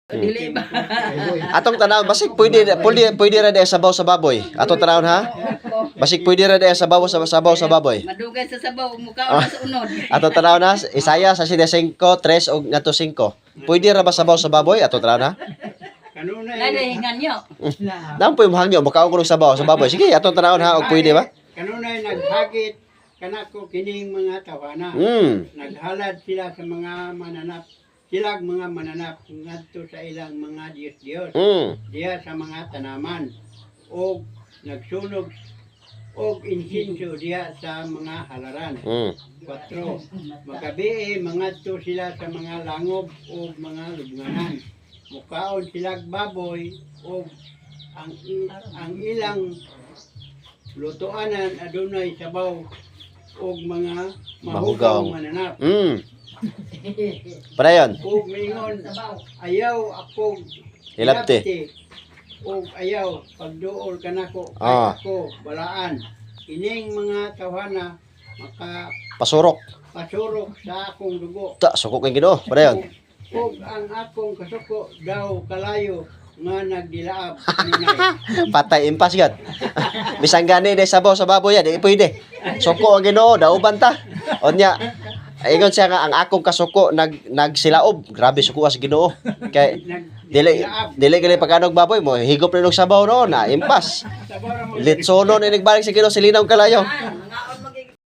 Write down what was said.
Dili ba? Atong tanawon basig pwede ra diya sabaw sa baboy. Atong tanawon ha. Basig pwede ra diya sabaw sa baboy. Madugay sa sabaw, mukha na sa unod. Atong tanawon ha. Isaya sa sida 5, 3 og ngadto 5. Pwede ra ba sabaw sa baboy? Atong tanawon ha. Nada hingan nyo. Nampoy mo hangyo makaon ko sabaw sa baboy. Sige, atong tanawon ha og pwede ba? Kanunay naghagit kanako kining mga tawana. Naghalad sila sa mga mananap. Silag mga mananap ngadto sa ilang mga Diyos-Diyos. Diya sa mga tanaman. O nagsunog og insinso diya sa mga halaran. 4. Makabii mangadto sila sa mga langob o mga lubnganan. Mukaon silag baboy o ang ilang lutuanan adunay sabaw og mga Mahugaw. mahugaw mananap. Padayon. Ug mingon ayaw ako Hilabti. ug ayaw pagduol kanako Ah. ako balaan ining mga tawhana Pasurok. makapasurok sa akong dugo Ta suko kay Ginoo. Padayon. ug ang akong kasuko daw kalayo nga nagdilaab kanunay. Patay impas gad. Bisang gani de sabaw sa baboy ya, di pwede. Suko ang Ginoo, dauban ta. Onya, ingon siya nga ang akong kasuko nagsilaob. Grabe suko sa Ginoo. Kay dili gali pagkanog baboy mo, higop na og sabaw no na impas. Litsono ni nagbalik sa Ginoo silinaw kalayo.